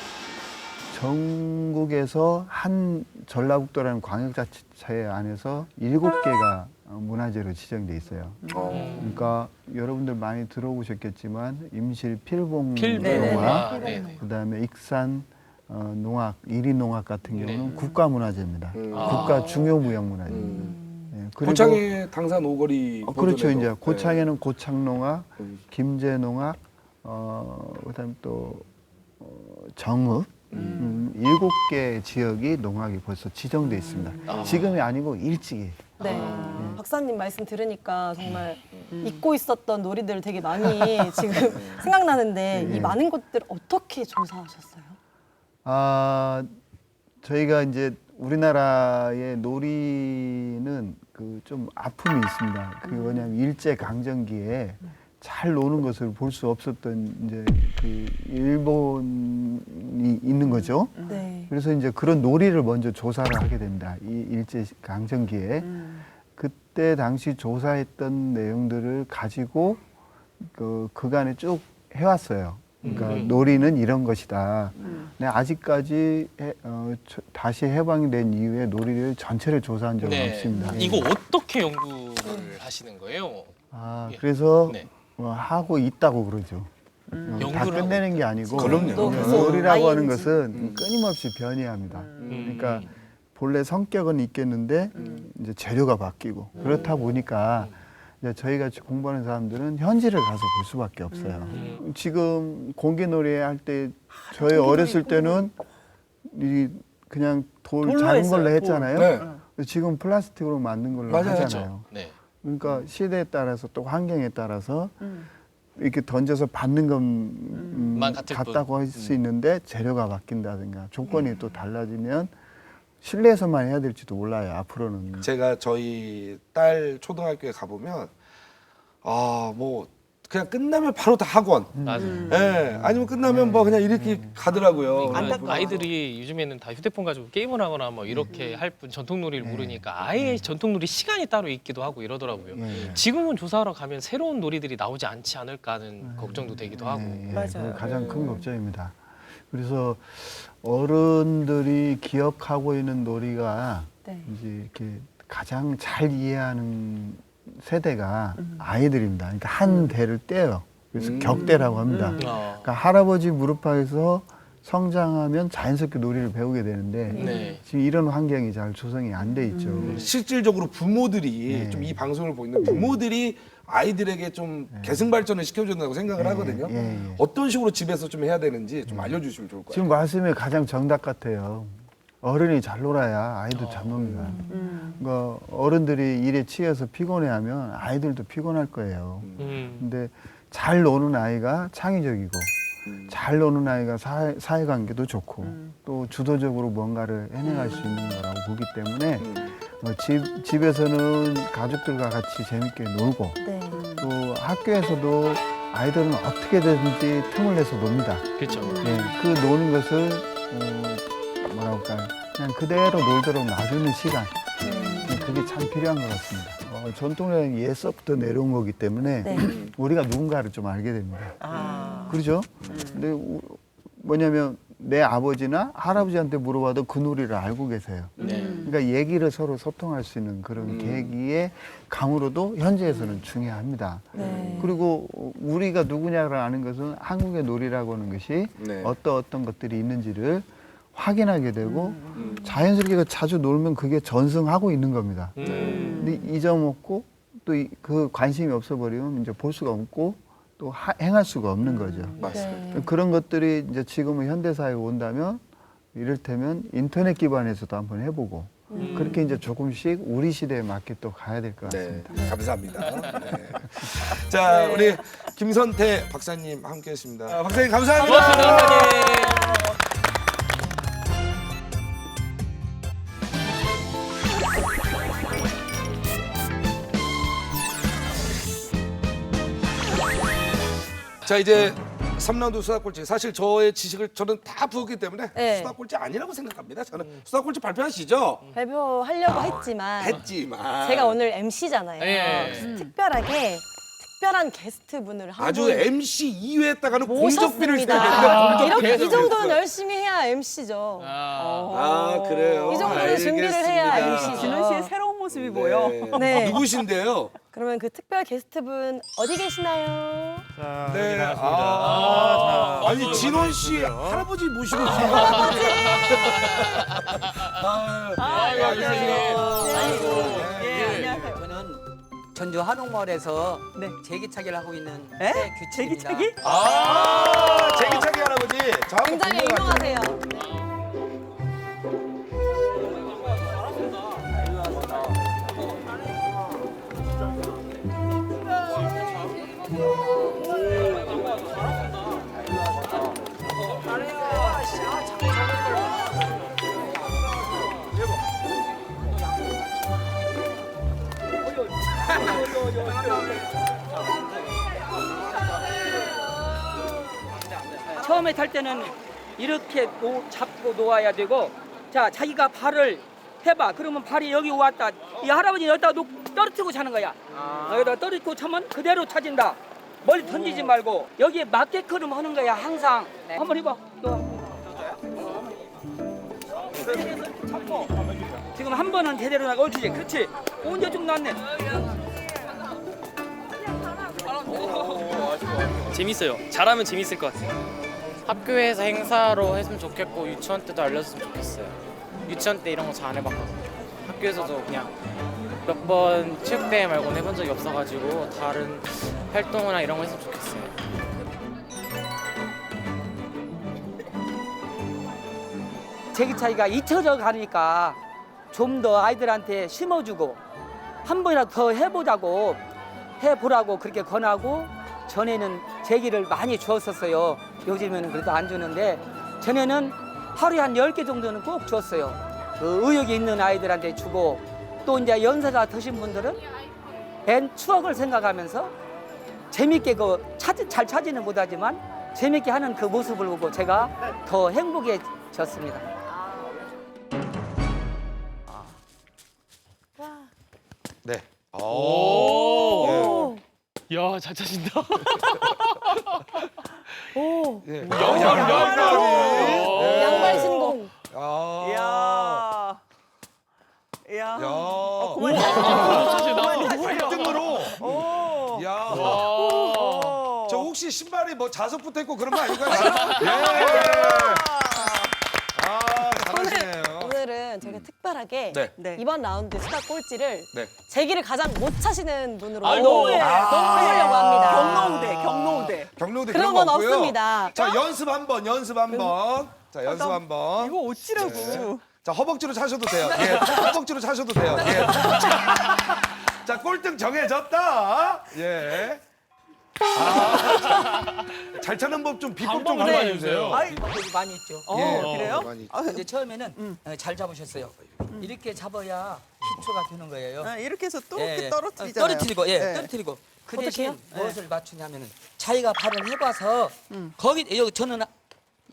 전국에서 한 전라북도라는 광역자치체 안에서 7개가 문화재로 지정돼 있어요. 그러니까 여러분들 많이 들어보셨겠지만 임실 필봉농악, 그다음에 익산 농악, 이리농악 같은 경우는 국가문화재입니다. 국가 중요무형문화재입니다. 그리고 고창의 당산 오거리 그렇죠. 이제 네. 고창에는 고창농악, 김제농악, 그다음에 또 정읍 7개 지역이 농악이 벌써 지정돼 있습니다. 지금이 아니고 일찍이. 네. 박사님 말씀 들으니까 정말 잊고 있었던 놀이들 되게 많이 지금 생각나는데 이 많은 것들 어떻게 조사하셨어요? 저희가 이제 우리나라의 놀이는 그 좀 아픔이 있습니다. 그게 뭐냐면 일제 강점기에 잘 노는 것을 볼 수 없었던 이제 그 일본이 있는 거죠. 네. 그래서 이제 그런 놀이를 먼저 조사를 하게 됩니다. 이 일제 강점기에 그때 당시 조사했던 내용들을 가지고 그간에 쭉 해왔어요. 그러니까 놀이는 이런 것이다. 근데 아직까지 다시 해방이 된 이후에 놀이를 전체를 조사한 적은 없습니다. 이거 어떻게 연구를 하시는 거예요? 그래서 네. 하고 있다고 그러죠. 다 끝내는 게 아니고 그럼요. 놀이라고 하는 것은 끊임없이 변이합니다. 그러니까 본래 성격은 있겠는데 이제 재료가 바뀌고 그렇다 보니까 이제 저희 같이 공부하는 사람들은 현지를 가서 볼 수밖에 없어요. 지금 공개놀이 할 때 저희 어렸을 때는 그냥 돌 작은 걸로 했잖아요. 지금 플라스틱으로 만든 걸로 하잖아요. 네. 그러니까 시대에 따라서 또 환경에 따라서 이렇게 던져서 받는 것만 같다고 할 수 있는데 재료가 바뀐다든가 조건이 또 달라지면 실내에서만 해야 될지도 몰라요. 앞으로는. 제가 저희 딸 초등학교에 가보면 뭐 그냥 끝나면 바로 다 학원. 맞아요. 예, 아니면 끝나면 뭐 그냥 이렇게 가더라고요. 아이들이 요즘에는 다 휴대폰 가지고 게임을 하거나 뭐 이렇게 할 뿐 전통놀이를 모르니까 아예 전통놀이 시간이 따로 있기도 하고 이러더라고요. 지금은 조사하러 가면 새로운 놀이들이 나오지 않지 않을까 하는 걱정도 되기도 하고. 그게 가장 큰 걱정입니다. 그래서 어른들이 기억하고 있는 놀이가 이제 이렇게 가장 잘 이해하는 세대가 아이들입니다. 그러니까 한 대를 떼요. 그래서 격대라고 합니다. 그러니까 할아버지 무릎팍에서 성장하면 자연스럽게 놀이를 배우게 되는데 지금 이런 환경이 잘 조성이 안 돼 있죠. 실질적으로 부모들이 좀 이 방송을 보는 부모들이 아이들에게 좀 계승발전을 시켜준다고 생각을 하거든요. 어떤 식으로 집에서 좀 해야 되는지 좀 알려주시면 좋을 것 같아요. 지금 말씀이 가장 정답 같아요. 어른이 잘 놀아야 아이도 잘 놉니다. 그러니까 어른들이 일에 치여서 피곤해하면 아이들도 피곤할 거예요. 근데 잘 노는 아이가 창의적이고 잘 노는 아이가 사회관계도 좋고 또 주도적으로 뭔가를 해내갈 수 있는 거라고 보기 때문에 집에서는 가족들과 같이 재밌게 놀고 또 학교에서도 아이들은 어떻게든지 틈을 내서 놉니다. 그렇죠. 그 노는 것을 뭐라고 할까요? 그냥 그대로 놀도록 놔주는 시간. 그게 참 필요한 것 같습니다. 전통은 옛서부터 내려온 거기 때문에 우리가 누군가를 좀 알게 됩니다. 그렇죠? 근데 뭐냐면 내 아버지나 할아버지한테 물어봐도 그 놀이를 알고 계세요. 그러니까 얘기를 서로 소통할 수 있는 그런 계기의 강으로도 현지에서는 중요합니다. 그리고 우리가 누구냐를 아는 것은 한국의 놀이라고 하는 것이 어떤 것들이 있는지를 확인하게 되고 자연스럽게 자주 놀면 그게 전승하고 있는 겁니다. 근데 잊어먹고 또 그 관심이 없어버리면 이제 볼 수가 없고 또 행할 수가 없는 거죠. 맞습니다. 그런 것들이 이제 지금은 현대사회에 온다면 이를테면 인터넷 기반에서도 한번 해보고 그렇게 이제 조금씩 우리 시대에 맞게 또 가야 될 것 같습니다. 감사합니다. 자, 우리 김선태 박사님 함께했습니다. 박사님 감사합니다. 고맙습니다, 박사님. 자, 이제 3라운드 수다꼴찌. 사실 저의 지식을 저는 다 부었기 때문에 수다꼴찌 아니라고 생각합니다. 저는 수다꼴찌 발표하시죠? 발표하려고 했지만 했지만 제가 오늘 MC잖아요. 그래서 특별하게 특별한 게스트분을 한 아주 분 MC 2회에다가는 공적비를 모셨습니다. 써야 이렇게 되는데 이 정도는 열심히 해야 MC죠. 아, 그래요? 이 정도는 준비를 해야 알겠습니다. MC. 진원 씨의 새로운 모습이 보여. 네. 누구신데요? 그러면 그 특별 게스트분 어디 계시나요? 자, 네. 여기 나왔습니다. 아니 진원 씨 할아버지 모시고 있어요. 예, 안녕하세요. 저는 전주 한옥마을에서 네. 제기차기를 하고 있는 에? 최규칙입니다. 제기차기? 제기차기 할아버지. 저 한번 굉장히 궁금하네요. 유명하세요. 처음에 탈 때는 이렇게 잡고 놓아야 되고, 자 자기가 발을 해봐. 그러면 발이 여기 왔다. 이 할아버지 여기다 떨어뜨리고 차는 거야. 여기다 떨어뜨리고 차면 그대로 차진다. 멀리 던지지 말고 여기에 맞게끔 하는 거야 항상. 한번 해봐. 또. 잡고. 지금 한 번은 제대로 나가. 옳지. 그렇지. 언제 좀 낫네. 재밌어요. 잘하면 재밌을 것 같아요. 학교에서 행사로 했으면 좋겠고 유치원 때도 알려줬으면 좋겠어요. 유치원 때 이런 거 잘 안 해봤거든요. 학교에서도 그냥 몇 번 체육대회 말고는 해본 적이 없어가지고 다른 활동이나 이런 거 했으면 좋겠어요. 제기차기가 잊혀져 가니까 좀 더 아이들한테 심어주고 한 번이라도 더 해보라고 그렇게 권하고, 전에는 제기를 많이 주었었어요. 요즘에는 그래도 안 주는데 전에는 하루에 한 10개 정도는 꼭 줬어요. 그 의욕이 있는 아이들한테 주고, 또 이제 연세가 드신 분들은 옛 추억을 생각하면서 재밌게 잘 찾지는 못하지만 재밌게 하는 그 모습을 보고 제가 더 행복해졌습니다. 네. 오. 야, 잘 차신다. 오, 예. 양발 신공. 이야. 이야. 야. 그만. 1등으로. 오. 야. 오. 저 혹시 신발이 뭐 자석 붙어 있고 그런 거 아닌가요? 예. 아, 잘하시네요. 오늘은 저희가 특별하게 네. 네. 이번 라운드 수다 꼴찌를 네. 제기를 가장 못 차시는 분으로 아이고. 너무하려고 합니다. 경로우대. 경로대 그런 그런 거 건 없고요. 없습니다. 자, 연습 한번. 자, 연습 한번. 이거 어찌라고. 네. 자, 허벅지로 차셔도 돼요. 예. 허벅지로 차셔도 돼요. 예. 자, 꼴등 정해졌다. 예. 잘 차는 법 좀 비법 좀 방법을 알려 주세요. 아이, 방법이 많이 있죠. 그래요? 많이. 이제 처음에는 잘 잡으셨어요. 이렇게 잡아야 기초가 되는 거예요. 이렇게 해서 또 예, 이렇게 예. 떨어뜨리잖아요. 떨어뜨리고, 네. 떨어뜨리고. 그 어떻게요? 대신 무엇을 맞추냐면은 자기가 발을 해봐서 거기 여기 저는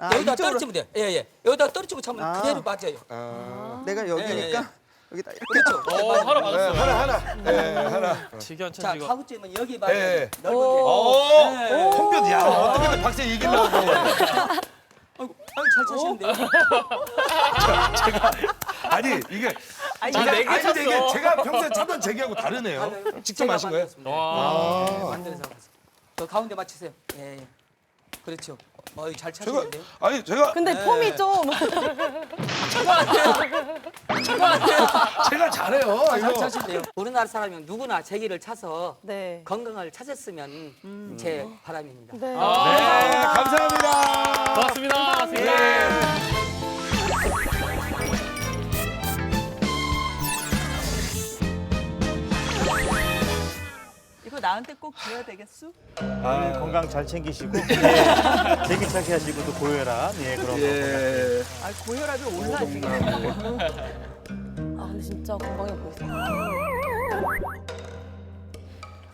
여기다 이쪽으로. 떨어뜨리면 돼요. 예. 여기다 떨어뜨리고 차면 아. 그대로 맞아요. 내가 여기니까 여기다 이렇게. 그렇죠. 하나 맞았어요. 하나. 지견 자, 천지가. 가구점은 여기 맞아요. 예. 넓은 오, 홈뼈. 야, 어떻게든 박세 이기려고. 잘 차시는데요. 아니, 이게 나네 개 찼어. 이게 제가 평소에 차던 제기하고 다르네요. 직접 마신 거예요? 만들어서 그 가운데 맞추세요. 예. 그렇죠. 잘 차시는데요. 제가 근데 폼이 좀 제가 잘해요. 잘 이거. 차신데요. 우리나라 사람은 누구나 제기를 차서 네. 건강을 찾았으면 제 바람입니다. 네. 네, 감사합니다. 고맙습니다. 예. 이거 나한테 꼭 줘야 되겠어? 건강 잘 챙기시고 예. 제기차기 하시고 또 고혈압 그런 거. 예. 고혈압이 올라 지금. 근데 진짜 건강해 보이세요.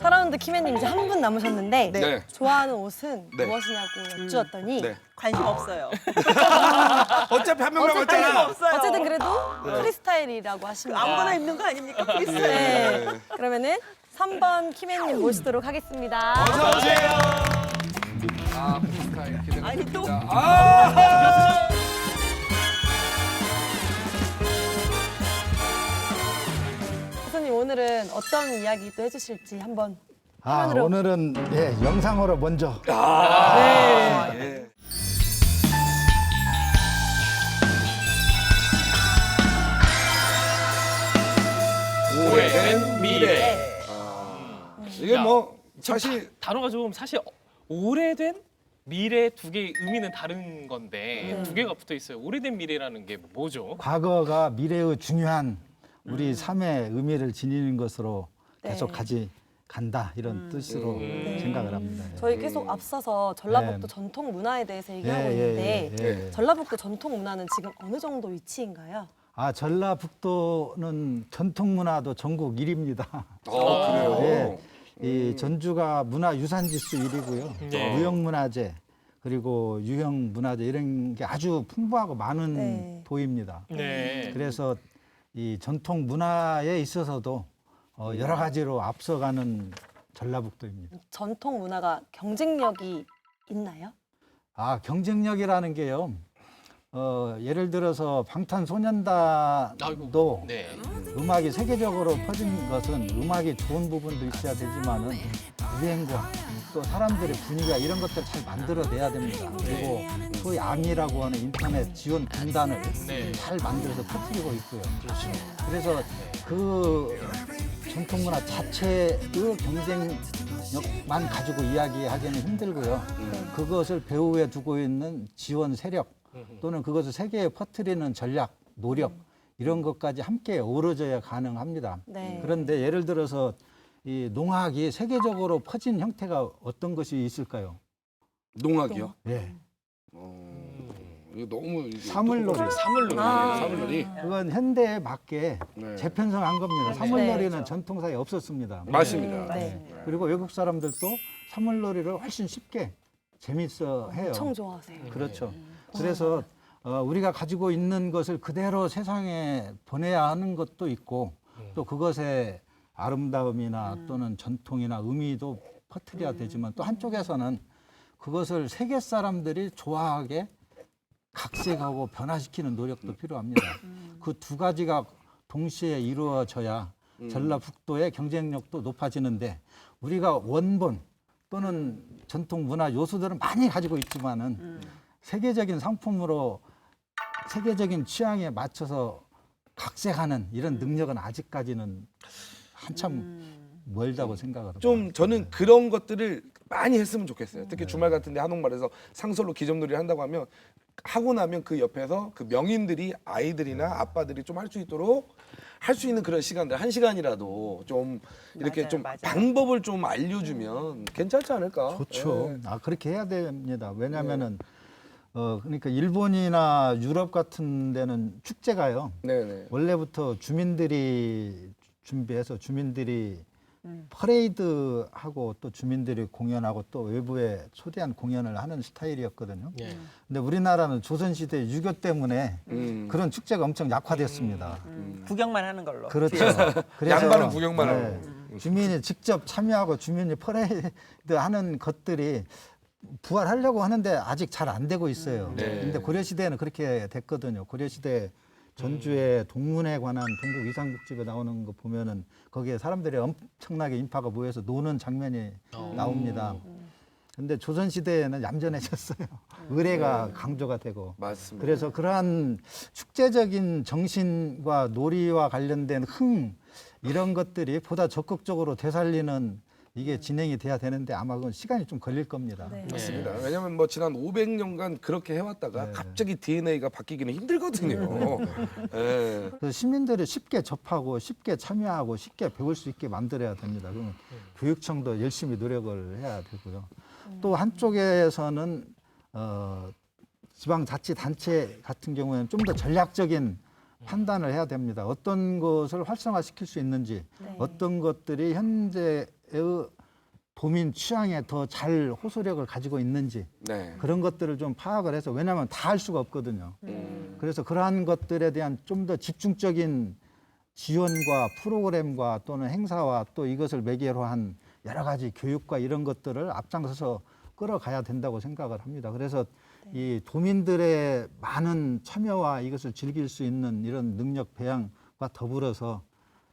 4라운드 키맨님 이제 한 분 남으셨는데 네. 좋아하는 옷은 네. 무엇이냐고 여쭈었더니 네. 관심 없어요. 어차피 한 명 관심 남았잖아. 없어요. 어쨌든 그래도 프리스타일이라고 하시면 아무거나 입는 거 아닙니까? 프리스타일. 네. 그러면은 3번 키맨님 모시도록 하겠습니다. 어서 오세요. 아, 프리스타일 기대가 아니, 또? 됩니다. 아! 교수님 오늘은 어떤 이야기 또 해주실지 한번 아, 화면으로. 오늘은 영상으로 먼저 예. 오래된 미래. 이게 뭐 사실 단어가 좀 사실 오래된 미래 두 개의 의미는 다른 건데 두 개가 붙어 있어요. 오래된 미래라는 게 뭐죠? 과거가 미래의 중요한 우리 삶의 의미를 지니는 것으로 계속 네. 간다 이런 뜻으로 생각을 합니다. 예. 저희 계속 앞서서 전라북도 네. 전통 문화에 대해서 얘기하고 예, 있는데 예, 예. 전라북도 전통 문화는 지금 어느 정도 위치인가요? 아, 전라북도는 전통 문화도 전국 1위입니다. 그래요. 예. 이 전주가 문화유산지수 1위고요. 네. 무형문화재 그리고 유형문화재 이런 게 아주 풍부하고 많은 네. 도입니다. 네. 그래서 이 전통 문화에 있어서도 여러 가지로 앞서가는 전라북도입니다. 전통 문화가 경쟁력이 있나요? 아, 경쟁력이라는 게요. 예를 들어서 방탄소년단도 네. 음악이 세계적으로 퍼진 것은 음악이 좋은 부분도 있어야 되지만은 유행과 또 사람들의 분위기가 이런 것들을 잘 만들어내야 됩니다. 그리고 소위 아미라고 하는 인터넷 지원 군단을 네. 잘 만들어서 퍼뜨리고 있고요. 그래서 그 전통문화 자체의 경쟁력만 가지고 이야기하기는 힘들고요. 그것을 배후에 두고 있는 지원 세력 또는 그것을 세계에 퍼뜨리는 전략, 노력 이런 것까지 함께 어우러져야 가능합니다. 네. 그런데 예를 들어서 이 농악이 세계적으로 퍼진 형태가 어떤 것이 있을까요? 농악이요. 예. 이거 너무 사물놀이. 사물놀이. 사물놀이. 그건 현대에 맞게 네. 재편성한 겁니다. 사물놀이는 네. 전통사에 없었습니다. 맞습니다. 네. 그리고 외국 사람들도 사물놀이를 훨씬 쉽게 재밌어 해요. 엄청 좋아하세요. 그렇죠. 그래서 우리가 가지고 있는 것을 그대로 세상에 보내야 하는 것도 있고 또 그것의 아름다움이나 또는 전통이나 의미도 퍼뜨려야 되지만 또 한쪽에서는 그것을 세계 사람들이 좋아하게 각색하고 변화시키는 노력도 필요합니다. 그 두 가지가 동시에 이루어져야 전라북도의 경쟁력도 높아지는데 우리가 원본 또는 전통 문화 요소들은 많이 가지고 있지만은 세계적인 상품으로 세계적인 취향에 맞춰서 각색하는 이런 능력은 아직까지는 한참 멀다고 생각을 좀 저는 그런 것들을 많이 했으면 좋겠어요. 특히 주말 같은데 한옥마을에서 상설로 기점놀이를 한다고 하면 하고 나면 그 옆에서 그 명인들이 아이들이나 아빠들이 좀 할 수 있도록 할 수 있는 그런 시간들 1시간이라도 좀 이렇게 맞아요, 좀 맞아요. 방법을 좀 알려주면 괜찮지 않을까? 좋죠. 예. 아, 그렇게 해야 됩니다. 왜냐하면은 그러니까 일본이나 유럽 같은 데는 축제가요. 네네. 원래부터 주민들이 준비해서 주민들이 퍼레이드하고 또 주민들이 공연하고 또 외부에 초대한 공연을 하는 스타일이었거든요. 네. 근데 우리나라는 조선시대 유교 때문에 그런 축제가 엄청 약화됐습니다. 구경만 하는 걸로. 그렇죠. 뒤에서. 그래서 양반은 구경만 하고. 주민이 직접 참여하고 주민이 퍼레이드 하는 것들이 부활하려고 하는데 아직 잘 안 되고 있어요. 네. 근데 고려시대에는 그렇게 됐거든요. 고려시대 전주의 동문에 관한 동국 이상국집에 나오는 거 보면은 거기에 사람들이 엄청나게 인파가 모여서 노는 장면이 나옵니다. 근데 조선시대에는 얌전해졌어요. 의례가 강조가 되고. 맞습니다. 그래서 그러한 축제적인 정신과 놀이와 관련된 흥 이런 것들이 보다 적극적으로 되살리는 이게 진행이 돼야 되는데 아마 그건 시간이 좀 걸릴 겁니다. 네. 맞습니다. 왜냐하면 뭐 지난 500년간 그렇게 해왔다가 갑자기 DNA가 바뀌기는 힘들거든요. 예. 그래서 시민들이 쉽게 접하고 쉽게 참여하고 쉽게 배울 수 있게 만들어야 됩니다. 그러면 교육청도 열심히 노력을 해야 되고요. 또 한쪽에서는 지방자치단체 같은 경우에는 좀 더 전략적인 판단을 해야 됩니다. 어떤 것을 활성화시킬 수 있는지, 네. 어떤 것들이 현재의 도민 취향에 더 잘 호소력을 가지고 있는지 네. 그런 것들을 좀 파악을 해서 왜냐하면 다 할 수가 없거든요. 그래서 그러한 것들에 대한 좀 더 집중적인 지원과 프로그램과 또는 행사와 또 이것을 매개로 한 여러 가지 교육과 이런 것들을 앞장서서 끌어가야 된다고 생각을 합니다. 그래서 이 도민들의 많은 참여와 이것을 즐길 수 있는 이런 능력 배양과 더불어서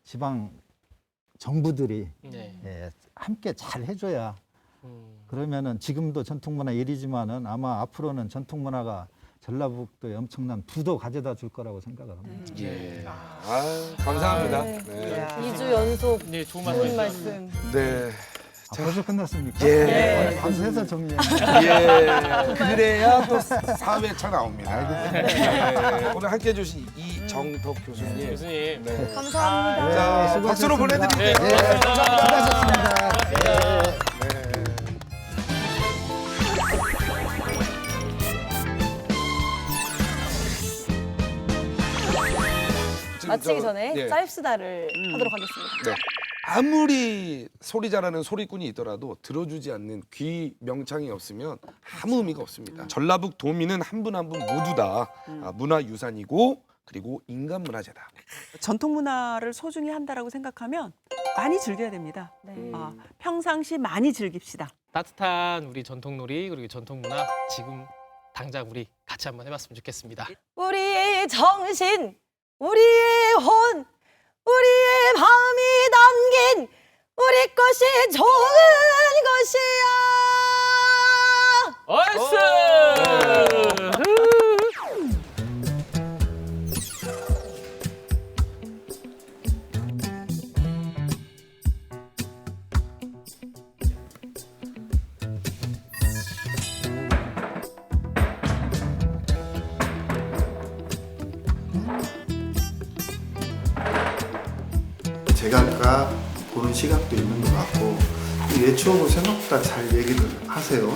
지방 정부들이 예, 함께 잘 해줘야 그러면은 지금도 전통문화 1위지만은 아마 앞으로는 전통문화가 전라북도에 엄청난 부도 가져다 줄 거라고 생각을 합니다. 예. 감사합니다. 네. 네. 2주 연속 네, 좋은 좋은 말씀. 말씀. 네. 벌써 끝났습니까? 예. 밤새서 정리해. 예. 그래야 또 4회차 나옵니다. 네. 오늘 함께 해주신 이정덕 교수님. 교수님. 네. 감사합니다. 자, 네, 박수로 수고하셨습니다. 보내드릴게요. 네, 수고하셨습니다. 지금 마치기 전에 예. 짤수다를 하도록 하겠습니다. 네. 아무리 소리 잘하는 소리꾼이 있더라도 들어주지 않는 귀 명창이 없으면 아무 의미가 없습니다. 전라북 도민은 한 분 한 분 모두 다 문화유산이고 그리고 인간문화재다. 전통 문화를 소중히 한다라고 생각하면 많이 즐겨야 됩니다. 네. 평상시 많이 즐깁시다. 따뜻한 우리 전통놀이 그리고 전통문화 지금 당장 우리 같이 한번 해봤으면 좋겠습니다. 우리의 정신, 우리의 혼, 우리의 마음이 담긴 우리 것이 좋은 것이야. 얼쑤! 제각각 보는 시각도 있는 것 같고 예초하고 생각보다 잘 얘기를 하세요.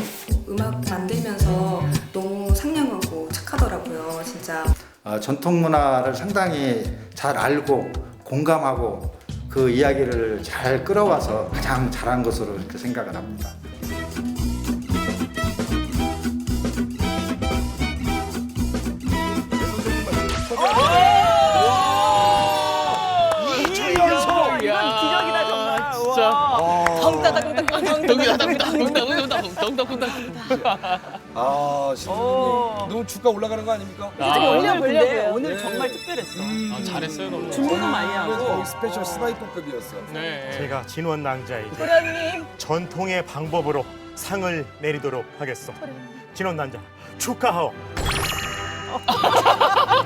음악 만들면서 너무 상냥하고 착하더라고요, 진짜. 전통 문화를 상당히 잘 알고 공감하고 그 이야기를 잘 끌어와서 가장 잘한 것으로 이렇게 생각을 합니다. 이건 기적이다 정말. 진짜. 신부님 너무 주가 올라가는 거 아닙니까? 오늘 근데 올려보려고요. 오늘 네. 정말 특별했어. 잘했어요, 너무. 준비도 많이 하고. 거의 스페셜 스나이퍼급이었어. 네. 제가 진원 낭자에게 도련님. 전통의 방법으로 상을 내리도록 하겠소. 진원 낭자 축하하오.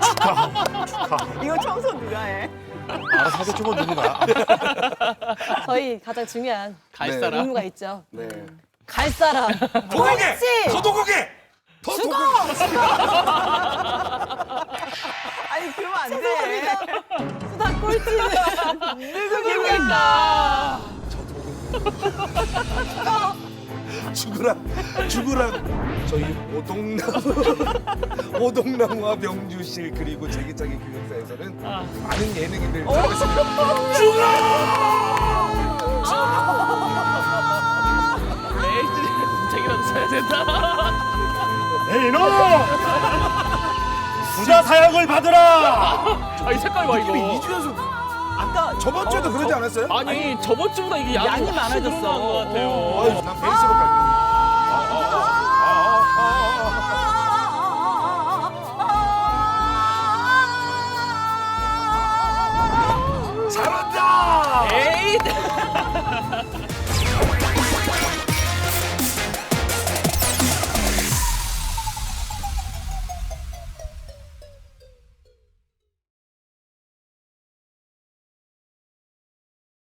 축하하오. 이거 청소 누가 해? 알아서 하겠죠, 뭐 누구가. 저희 가장 중요한 갈 네. 사람. 의무가 있죠. 네. 갈 사람. 도곡에! 옳지. 더 도곡에! 더 죽어! 도곡에! 아니 그러면 안 돼. 수다 꼴찌는 누구입니까? 죽으란 저희 오동나무와 명주실 그리고 제기차기 교육사에서는 많은 예능인들 잘하겠습니다. 책이라도 써야 된다. 이놈! 부자 사약을 받으라! 이 색깔 봐, 이거. 2주연속 아까 저번 주에도 그러지 않았어요? 아니, 저번 주보다 이게 양이 확실히 많아졌어. 늘어난 것 같아요. 난 베이스로 갈게요.